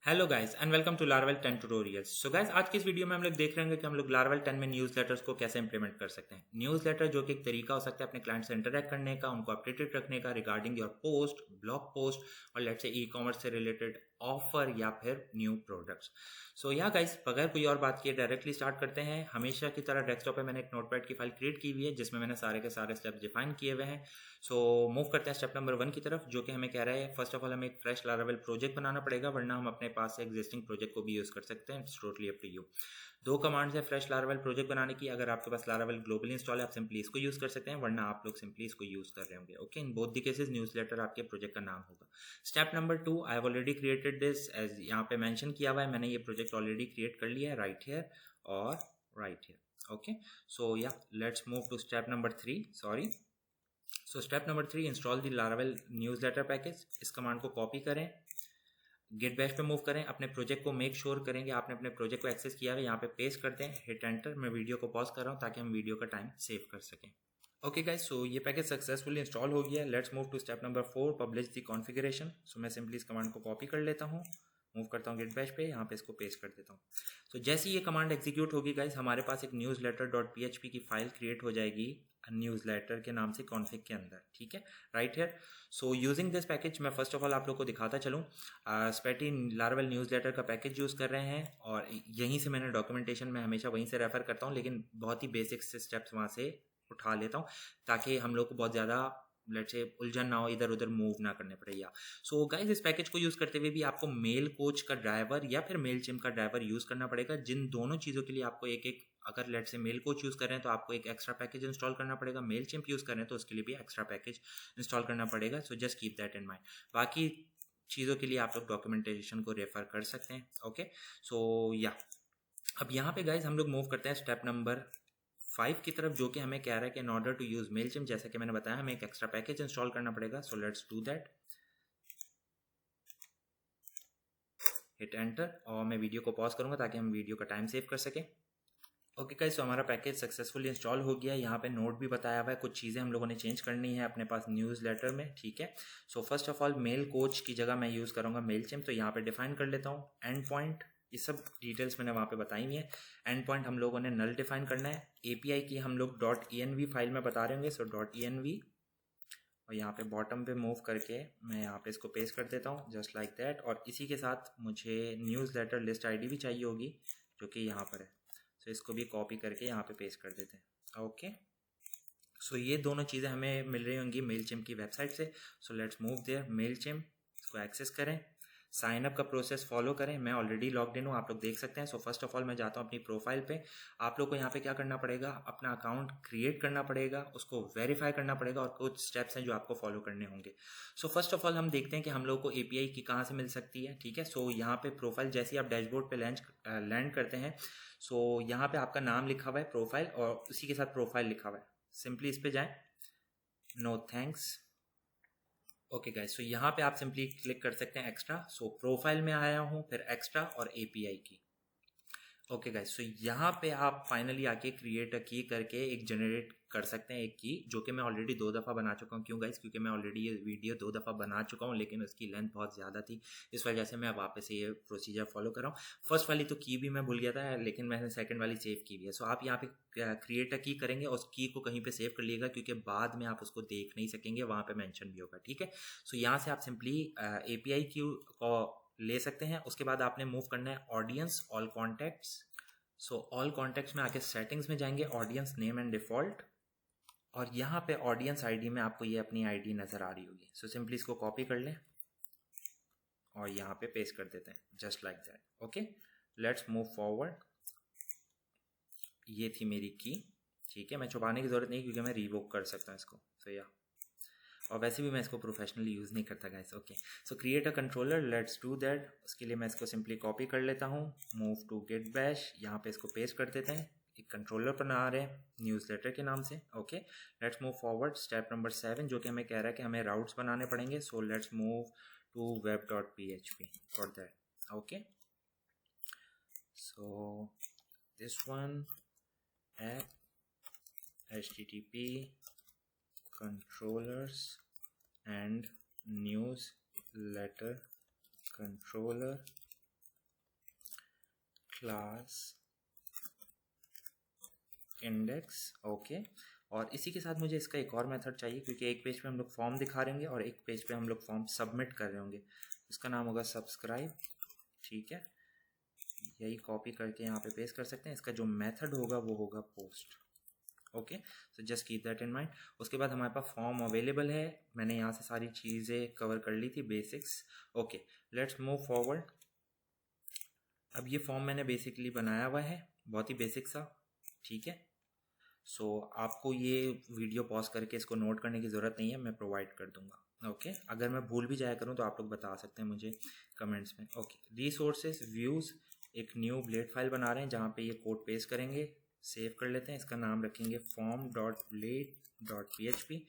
Hello guys and welcome to Laravel 10 tutorials. So guys, आज की इस वीडियो में हम लोग देख रहे हैं कि हम लोग लारवेल 10 में न्यूज़लेटर्स को कैसे इंप्लीमेंट कर सकते हैं। न्यूज़लेटर जो कि एक तरीका हो सकता है अपने क्लाइंट से इंटरेक्ट करने का, उनको अपडेटेड रखने का regarding your post, blog post और लेट्स से ई कॉमर्स से रिलेटेड ऑफर या फिर न्यू प्रोडक्ट्स। सो या गाइस, बगैर कोई और बात किए डायरेक्टली स्टार्ट करते हैं। हमेशा की तरह डेस्कटॉप पे मैंने एक नोटपैड की फाइल क्रिएट की हुई है जिसमें मैंने सारे के सारे स्टेप्स डिफाइन किए हुए हैं। सो मूव करते हैं स्टेप नंबर 1 की तरफ, जो कि हमें कह रहा है फर्स्ट ऑफ ऑल हमें एक फ्रेश लारावेल प्रोजेक्ट बनाना पड़ेगा, वरना हम अपने पास से एग्जिस्टिंग प्रोजेक्ट को भी यूज कर सकते हैं। It's totally up to you. दो कमांड्स है फ्रेश लारावेल प्रोजेक्ट बनाने की। अगर आपके पास लारावेल ग्लोबली इंस्टॉल है आप सिंपली इसको यूज कर सकते हैं, वरना आप लोग सिंपली इसको यूज कर रहे होंगे। Okay, in both the cases newsletter आपके प्रोजेक्ट का नाम होगा। Step number 2, I have already created this, as यहाँ पे मेंशन किया हुआ है, मैंने ये प्रोजेक्ट ऑलरेडी क्रिएट कर लिया है राइट हियर और राइट हियर। ओके, सो या let's move to step number 3। Sorry, so step number 3, install the Laravel newsletter package. इस कमांड को कॉपी करें, गेट बैश पे मूव करें, अपने प्रोजेक्ट को मेक श्योर करेंगे आपने अपने प्रोजेक्ट को एक्सेस किया है, यहाँ पे पेस्ट करते हैं, हिट एंटर। मैं वीडियो को पॉज कर रहा हूँ ताकि हम वीडियो का टाइम सेव कर सकें। ओके गाइस, सो ये पैकेज सक्सेसफुली इंस्टॉल हो गया है। Let's move to step number 4, publish the configuration. So मैं सिंपली इस कमांड को कॉपी कर लेता हूँ, मूव करता हूँ गेट बैश पे, यहाँ पे इसको पेस्ट कर देता हूँ। तो जैसे ये कमांड एग्जीक्यूट होगी गाइस, हमारे पास एक न्यूज़लेटर डॉट PHP की फाइल क्रिएट हो जाएगी न्यूज़लेटर के नाम से कॉन्फ़िग के अंदर। ठीक है, right here. So using this package, मैं फर्स्ट ऑफ ऑल आप लोग को दिखाता चलूँ। स्पेटी लारावेल न्यूज़लेटर का पैकेज यूज़ कर रहे हैं और यहीं से मैंने डॉक्यूमेंटेशन में हमेशा वहीं से रेफर करता हूँ, लेकिन बहुत ही बेसिक से स्टेप्स वहाँ से उठा लेता हूँ ताकि हम लोग को बहुत ज़्यादा लेट्स से उलझन ना हो, इधर उधर मूव ना करने पड़े। या सो गाइस, इस पैकेज को यूज़ करते हुए भी आपको मेल कोच का ड्राइवर या फिर मेल चिम का ड्राइवर यूज़ करना पड़ेगा। जिन दोनों चीज़ों के लिए आपको एक एक, अगर लेट से मेल कोच यूज़ कर रहे हैं तो आपको एक एक्स्ट्रा पैकेज इंस्टॉल करना पड़ेगा, मेल चिम्प यूज़ कर रहे हैं तो उसके लिए भी एक्स्ट्रा पैकेज इंस्टॉल करना पड़ेगा। So just keep that in mind. बाकी चीज़ों के लिए आप लोग डॉक्यूमेंटेशन को रेफर कर सकते हैं। ओके, सो या अब यहाँ पे गाइज हम लोग मूव करते हैं स्टेप नंबर 5 की तरफ, जो कि हमें कह रहा है कि in order to use Mailchimp, जैसे कि मैंने बताया, हमें एक एक्स्ट्रा पैकेज इंस्टॉल करना पड़ेगा। So let's do that, hit enter, और मैं वीडियो को पॉज करूंगा ताकि हम वीडियो का टाइम सेव कर सकें। ओके गाइस, तो हमारा पैकेज सक्सेसफुली इंस्टॉल हो गया है। यहाँ पे नोट भी बताया हुआ है, कुछ चीज़ें हम लोगों ने चेंज करनी है अपने पास न्यूज़लेटर में। ठीक है, so first of all mail coach की जगह मैं यूज़ करूँगा मेलचिम्प, तो यहाँ पे डिफाइन कर लेता हूँ एंड पॉइंट। ये सब डिटेल्स मैंने वहाँ पे बताई हुई है। एंड पॉइंट हम लोगों ने नल डिफाइन करना है। API की हम लोग .env फाइल में बता रहे होंगे, सो .env, और यहाँ पे बॉटम पे मूव करके मैं यहाँ पे इसको पेस्ट कर देता हूँ जस्ट लाइक दैट। और इसी के साथ मुझे न्यूज़लेटर लिस्ट ID भी चाहिए होगी, जो कि यहाँ पर है। सो इसको भी कॉपी करके यहाँ पे पेस्ट कर देते हैं। ओके, सो ये दोनों चीज़ें हमें मिल रही होंगी मेलचिम्प की वेबसाइट से। So let's move there, Mailchimp, इसको एक्सेस करें, साइन अप का प्रोसेस फॉलो करें। मैं ऑलरेडी लॉग्ड इन हूँ, आप लोग देख सकते हैं। सो फर्स्ट ऑफ ऑल मैं जाता हूँ अपनी प्रोफाइल पे। आप लोग को यहाँ पे क्या करना पड़ेगा, अपना अकाउंट क्रिएट करना पड़ेगा, उसको वेरीफाई करना पड़ेगा, और कुछ स्टेप्स हैं जो आपको फॉलो करने होंगे। सो फर्स्ट ऑफ ऑल हम देखते हैं कि हम लोग को API की कहाँ से मिल सकती है। ठीक है, सो यहाँ पे प्रोफाइल, जैसे ही आप डैशबोर्ड पे लैंड करते हैं, सो यहाँ पे आपका नाम लिखा हुआ है प्रोफाइल, और उसी के साथ प्रोफाइल लिखा हुआ है। सिंपली इस पे जाएं, नो थैंक्स। ओके गाइस, सो यहाँ पे आप सिंपली क्लिक कर सकते हैं एक्स्ट्रा। सो प्रोफाइल में आया हूँ, फिर एक्स्ट्रा और API की। ओके गाइस, सो यहाँ पे आप फाइनली आके क्रिएट अ की करके एक जनरेट कर सकते हैं, एक की, जो कि मैं ऑलरेडी 2 दफ़ा बना चुका हूँ। क्यों गाइस, क्योंकि मैं ऑलरेडी ये वीडियो 2 दफ़ा बना चुका हूँ, लेकिन उसकी लेंथ बहुत ज़्यादा थी, इस वजह से मैं वापस से ये प्रोसीजर फॉलो कर रहा हूँ। फर्स्ट वाली तो की भी मैं भूल गया था, लेकिन मैंने सेकंड वाली सेव की भी है। सो आप यहाँ पे क्रिएट अ की करेंगे, उस की को कहीं पे सेव कर लीजिएगा, क्योंकि बाद में आप उसको देख नहीं सकेंगे, वहाँ पे मेंशन भी होगा। ठीक है, सो यहाँ से आप सिंपली API की को ले सकते हैं। उसके बाद आपने मूव करना है audience, all contacts. So all contacts में आके सेटिंग्स में जाएंगे, ऑडियंस नेम एंड डिफॉल्ट, और यहाँ पे ऑडियंस ID में आपको ये अपनी ID नज़र आ रही होगी। सो सिंपली इसको कॉपी कर लें और यहाँ पे पेस्ट कर देते हैं just like that. Okay, let's move forward. ये थी मेरी की। ठीक है, मैं छुपाने की ज़रूरत नहीं, क्योंकि मैं रिवोक कर सकता हूँ इसको। सो या, और वैसे भी मैं इसको प्रोफेशनली यूज़ नहीं करता guys. Okay, so create a controller, let's do that. उसके लिए मैं इसको सिंपली कॉपी कर लेता हूँ, मूव टू गेट बैश, यहाँ पे इसको पेस्ट कर देते हैं। एक कंट्रोलर बना रहे हैं न्यूज़लेटर के नाम से। Okay, let's move forward step number 7, जो कि हमें कह रहा है कि हमें राउट्स बनाने पड़ेंगे। So let's move to web.php for that. Okay, so this one, app http controllers and newsletter controller class index. Okay, और इसी के साथ मुझे इसका एक और मेथड चाहिए, क्योंकि एक पेज पे हम लोग फॉर्म दिखा रहे होंगे और एक पेज पे हम लोग फॉर्म सबमिट कर रहे होंगे। इसका नाम होगा सब्सक्राइब। ठीक है, यही कॉपी करके यहाँ पे पेस्ट कर सकते हैं। इसका जो मेथड होगा वो होगा post. Okay, so just keep that in mind. उसके बाद हमारे पास फॉर्म अवेलेबल है। मैंने यहाँ से सारी चीज़ें कवर कर ली थी, basics. Okay, let's move forward. अब ये फॉर्म मैंने बेसिकली बनाया हुआ है, बहुत ही बेसिक सा। ठीक है, सो आपको ये वीडियो पॉज करके इसको नोट करने की ज़रूरत नहीं है, मैं प्रोवाइड कर दूंगा। ओके, अगर मैं भूल भी जाया करूँ तो आप लोग बता सकते हैं मुझे कमेंट्स में। ओके, रिसोर्सेज व्यूज़, एक न्यू ब्लेड फाइल बना रहे हैं जहाँ पे ये कोड पेस्ट करेंगे। सेव कर लेते हैं, इसका नाम रखेंगे form.blade.php,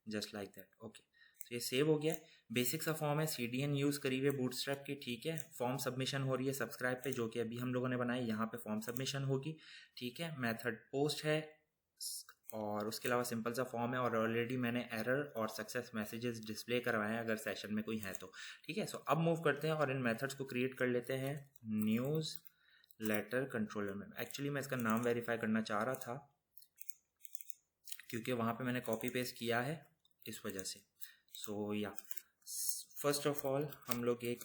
just like that. Okay, तो ये सेव हो गया है। बेसिक सा फॉर्म है, CDN यूज़ करी हुई है बूटस्ट्रैप की। ठीक है, फॉर्म सबमिशन हो रही है सब्सक्राइब पे, जो कि अभी हम लोगों ने बनाई। यहाँ पे फॉर्म सबमिशन होगी। ठीक है, मेथड पोस्ट है और उसके अलावा सिंपल सा फॉर्म है, और ऑलरेडी मैंने एरर और सक्सेस मैसेजेस डिस्प्ले करवाए हैं अगर सेशन में कोई है तो। ठीक है, सो अब मूव करते हैं और इन मेथड्स को क्रिएट कर लेते हैं न्यूज़ लेटर कंट्रोलर में। एक्चुअली मैं इसका नाम वेरीफाई करना चाह रहा था, क्योंकि वहाँ पे मैंने कॉपी पेस्ट किया है, इस वजह से। सो या फर्स्ट ऑफ ऑल हम लोग एक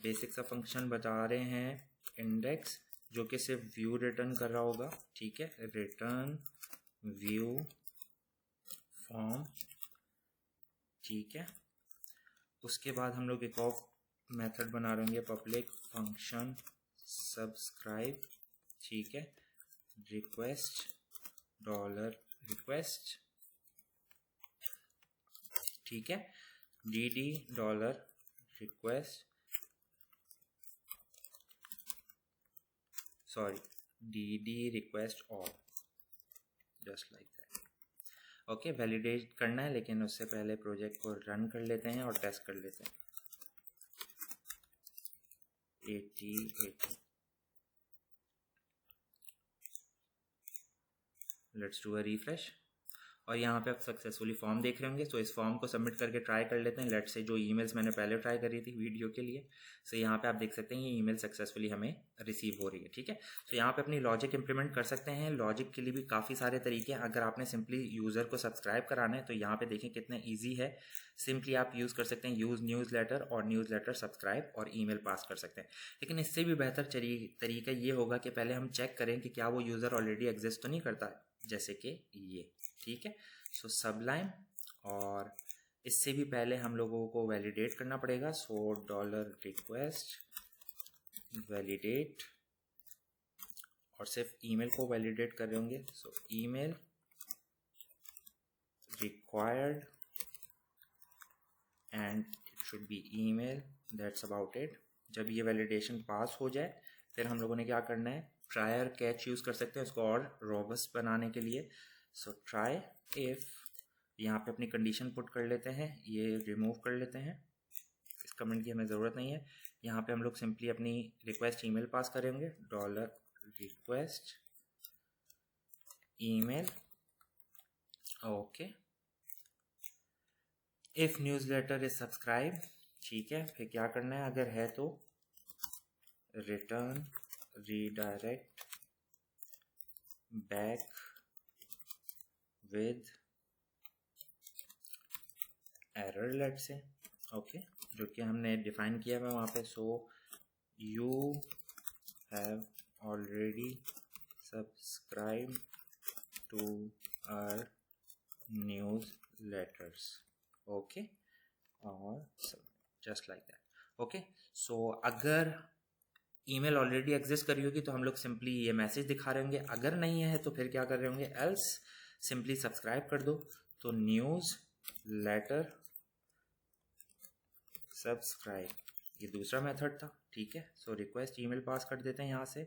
बेसिक सा फंक्शन बता रहे हैं, इंडेक्स, जो कि सिर्फ व्यू रिटर्न कर रहा होगा। ठीक है, रिटर्न व्यू फॉर्म। ठीक है, उसके बाद हम लोग एक और मेथड बना रहे होंगे, पब्लिक फंक्शन सब्सक्राइब। ठीक है, रिक्वेस्ट $request। ठीक है, $request, sorry request all, just like that. Okay, validate करना है, लेकिन उससे पहले प्रोजेक्ट को रन कर लेते हैं और टेस्ट कर लेते हैं। 80 लेट्स डू अ रिफ्रेश, और यहाँ पे आप सक्सेसफुली फॉर्म देख रहे होंगे। तो इस फॉर्म को सबमिट करके ट्राई कर लेते हैं। लेट्स से जो ईमेल्स मैंने पहले ट्राई करी थी वीडियो के लिए, सो यहाँ पे आप देख सकते हैं ये ईमेल सक्सेसफुली हमें रिसीव हो रही है। ठीक है, तो यहाँ पे अपनी लॉजिक इंप्लीमेंट कर सकते हैं। लॉजिक के लिए भी काफ़ी सारे तरीके हैं। अगर आपने सिंपली यूज़र को सब्सक्राइब कराना है तो यहाँ पे देखें कितना ईजी है। सिंपली आप यूज़ कर सकते हैं यूज़ न्यूज़ लेटर और न्यूज़ लेटर सब्सक्राइब और ईमेल पास कर सकते हैं। लेकिन इससे भी बेहतर तरीका ये होगा कि पहले हम चेक करें कि क्या वो यूज़र ऑलरेडी एग्जिस्ट तो नहीं करता, जैसे कि ये। ठीक है, सो सबलाइम, और इससे भी पहले हम लोगों को वैलिडेट करना पड़ेगा। सो $request वैलिडेट, और सिर्फ ईमेल को वैलिडेट कर रहे होंगे। सो email required and it should be email, that's about it. जब ये वैलिडेशन पास हो जाए फिर हम लोगों ने क्या करना है, ट्रायर कैच यूज़ कर सकते हैं उसको और रोबस्ट बनाने के लिए। सो ट्राई इफ, यहाँ पे अपनी कंडीशन पुट कर लेते हैं, ये रिमूव कर लेते हैं, इस कमेंट की हमें ज़रूरत नहीं है। यहाँ पे हम लोग सिंपली अपनी रिक्वेस्ट ईमेल पास करेंगे, $request email. Okay, if newsletter is subscribe. ठीक है, फिर क्या करना है, अगर है तो return redirect back with error let say. Okay, जो कि हमने डिफाइन किया है वहाँ पे। So you have already subscribe to our news letters. Okay, और just like that. Okay, so अगर ईमेल ऑलरेडी एग्जिस्ट करी होगी तो हम लोग सिंपली ये मैसेज दिखा रहे होंगे। अगर नहीं है तो फिर क्या कर रहे होंगे, एल्स सिंपली सब्सक्राइब कर दो। तो न्यूज़ लेटर सब्सक्राइब, ये दूसरा मेथड था। ठीक है, सो रिक्वेस्ट ईमेल पास कर देते हैं यहाँ से,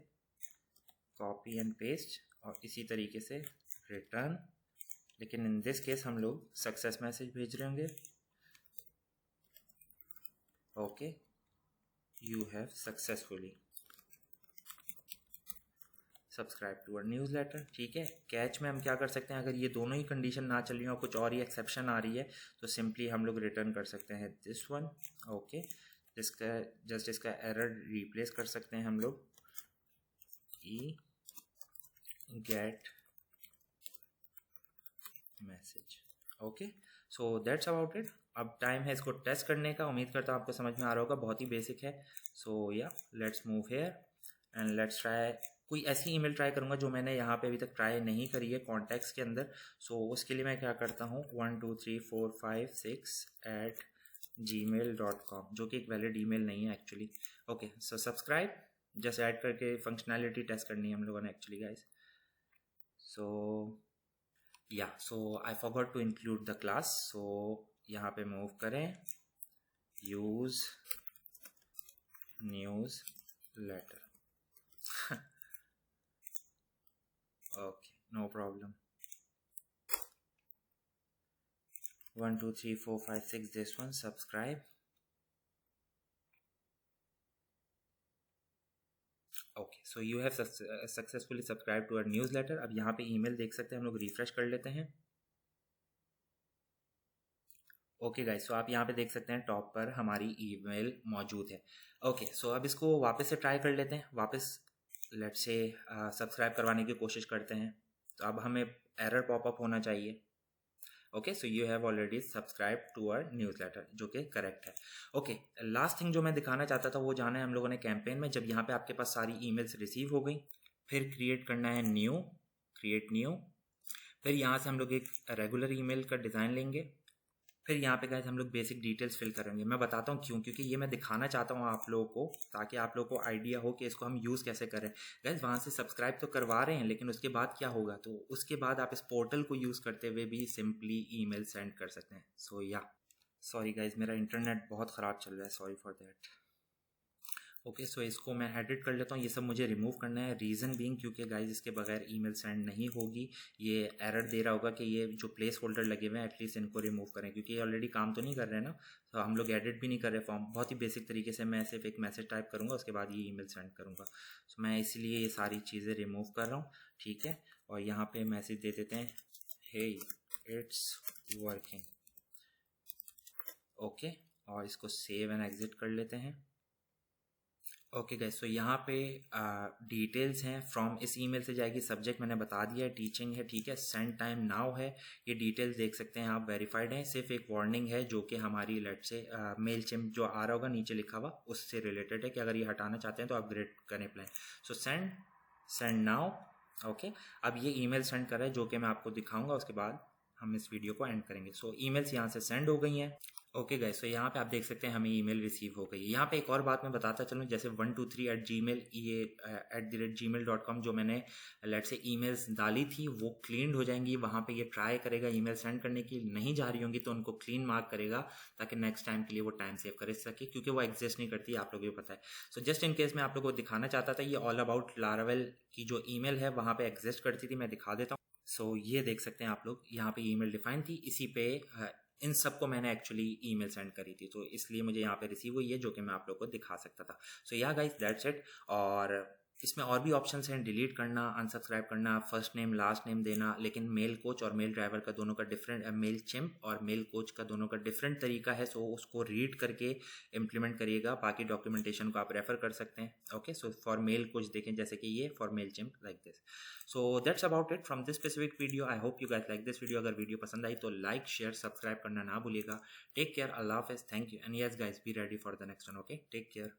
कॉपी एंड पेस्ट, और इसी तरीके से रिटर्न। लेकिन इन दिस केस हम लोग सक्सेस मैसेज भेज रहे होंगे, okay you have successfully subscribe to our news letter. ठीक है, कैच में हम क्या कर सकते हैं, अगर ये दोनों ही कंडीशन ना चल रही हो, कुछ और ही एक्सेप्शन आ रही है, तो सिंपली हम लोग रिटर्न कर सकते हैं दिस वन। ओके, जिसका जस्ट इसका एरर रिप्लेस कर सकते हैं हम लोग, e get message. Okay, so that's about it. अब टाइम है इसको टेस्ट करने का। उम्मीद करता हूँ आपको समझ में आ रहा होगा, बहुत ही बेसिक है। सो या let's move here and let's try कोई ऐसी ईमेल ट्राई करूँगा जो मैंने यहाँ पे अभी तक ट्राई नहीं करी है कॉन्टैक्ट्स के अंदर। सो उसके लिए मैं क्या करता हूँ 12345 6@gmail.com, जो कि एक वैलिड ईमेल नहीं है actually. Okay, so subscribe just add करके फंक्शनैलिटी टेस्ट करनी है हम लोगों ने actually guys. So yeah so I forgot to include the class. So यहाँ पे मूव करें, use newsletter. Okay, no problem. 1 2 3 4 5 6 this one, subscribe। Okay, so you have successfully subscribe to our newsletter. अब यहाँ पे email देख सकते हैं, हम लोग रिफ्रेश कर लेते हैं। ओके गाइस, सो आप यहाँ पे देख सकते हैं टॉप पर हमारी ईमेल मौजूद है। ओके, सो अब इसको वापस से ट्राई कर लेते हैं। वापस लेट्स से सब्सक्राइब करवाने की कोशिश करते हैं। तो अब हमें एरर पॉपअप होना चाहिए। Okay, so you have already subscribe to our newsletter, जो कि करेक्ट है। ओके, लास्ट थिंग जो मैं दिखाना चाहता था वो जाना है हम लोगों ने कैंपेन में। जब यहाँ पे आपके पास सारी ईमेल्स रिसीव हो गई, फिर क्रिएट करना है न्यू, क्रिएट न्यू। फिर यहाँ से हम लोग एक रेगुलर ईमेल का डिज़ाइन लेंगे। फिर यहाँ पे गाइस हम लोग बेसिक डिटेल्स फिल करेंगे। मैं बताता हूँ क्यों, क्योंकि ये मैं दिखाना चाहता हूँ आप लोगों को, ताकि आप लोगों को आइडिया हो कि इसको हम यूज़ कैसे करें। गाइस वहाँ से सब्सक्राइब तो करवा रहे हैं, लेकिन उसके बाद क्या होगा, तो उसके बाद आप इस पोर्टल को यूज़ करते हुए भी सिंपली ईमेल सेंड कर सकते हैं। सो या सॉरी गाइस, मेरा इंटरनेट बहुत ख़राब चल रहा है, सॉरी फॉर दैट। ओके, सो इसको मैं एडिट कर लेता हूँ। ये सब मुझे रिमूव करना है, रीज़न बीइंग क्योंकि गाइस इसके बगैर ईमेल सेंड नहीं होगी। ये एरर दे रहा होगा कि ये जो प्लेस होल्डर लगे हुए हैं एटलीस्ट इनको रिमूव करें, क्योंकि ये ऑलरेडी काम तो नहीं कर रहे हैं ना। तो हम लोग एडिट भी नहीं कर रहे फॉर्म। बहुत ही बेसिक तरीके से मैं सिर्फ एक मैसेज टाइप करूँगा, उसके बाद ये ईमेल सेंड करूँगा। तो मैं इसलिए ये सारी चीज़ें रिमूव कर रहा हूँ, ठीक है। और यहाँ पर मैसेज दे देते हैं, हे इट्स वर्किंग। ओके, और इसको सेव एंड एग्जिट कर लेते हैं। ओके गाइस, सो यहाँ पे डिटेल्स हैं फ्रॉम, इस ईमेल से जाएगी। सब्जेक्ट मैंने बता दिया है, टीचिंग है, ठीक है। सेंड टाइम नाउ है, ये डिटेल्स देख सकते हैं आप, वेरीफाइड है। सिर्फ एक वार्निंग है जो कि हमारी लेट से मेल चिम्प जो आ रहा होगा नीचे लिखा हुआ, उससे रिलेटेड है कि अगर ये हटाना चाहते हैं तो अपग्रेड करें प्लान। सो सेंड नाउ। ओके, अब ये ईमेल सेंड कर रहा है, जो कि मैं आपको दिखाऊंगा, उसके बाद हम इस वीडियो को एंड करेंगे। सो ईमेल्स यहाँ से सेंड हो गई हैं। ओके गाइस, तो यहाँ पे आप देख सकते हैं हमें ईमेल रिसीव हो गई है। यहाँ पे एक और बात मैं बताता चलूँ, जैसे 123 ये @gmail.com जो मैंने लेट से ईमेल्स डाली थी वो क्लीन हो जाएंगी। वहाँ पे ये ट्राई करेगा ईमेल सेंड करने की, नहीं जा रही होंगी तो उनको क्लीन मार्क करेगा, ताकि नेक्स्ट टाइम के लिए वो टाइम सेव कर सके, क्योंकि वो एग्जिस्ट नहीं करती, आप लोगों को पता है। सो जस्ट इन केस मैं आप लोगों को दिखाना चाहता था, ये ऑल अबाउट लारावेल की जो ईमेल है वहाँ पे एग्जिस्ट करती थी। मैं दिखा देता हूँ। सो ये देख सकते हैं आप लोग, यहाँ पे ईमेल डिफाइन थी, इसी पे इन सबको मैंने एक्चुअली ईमेल सेंड करी थी, तो इसलिए मुझे यहाँ पे रिसीव हुई है, जो कि मैं आप लोग को दिखा सकता था। सो या गाइस दैट्स इट। और इसमें और भी ऑप्शंस हैं, डिलीट करना, अनसब्सक्राइब करना, फर्स्ट नेम लास्ट नेम देना। लेकिन मेल कोच और मेल ड्राइवर का दोनों का डिफरेंट, मेल चिम्प और मेल कोच का दोनों का डिफरेंट तरीका है। सो उसको रीड करके इम्प्लीमेंट करिएगा। बाकी डॉक्यूमेंटेशन को आप रेफर कर सकते हैं। Okay, so for male coach देखें जैसे कि ये, for male chimp like this. So that's about it from this specific video. I hope you guys like this video. अगर वीडियो पसंद आई तो लाइक शेयर सब्सक्राइब करना ना भूलिएगा। टेक केयर, अल्लाह हाफिज़, thank you and yes guys, be ready for the next one. Okay, take care.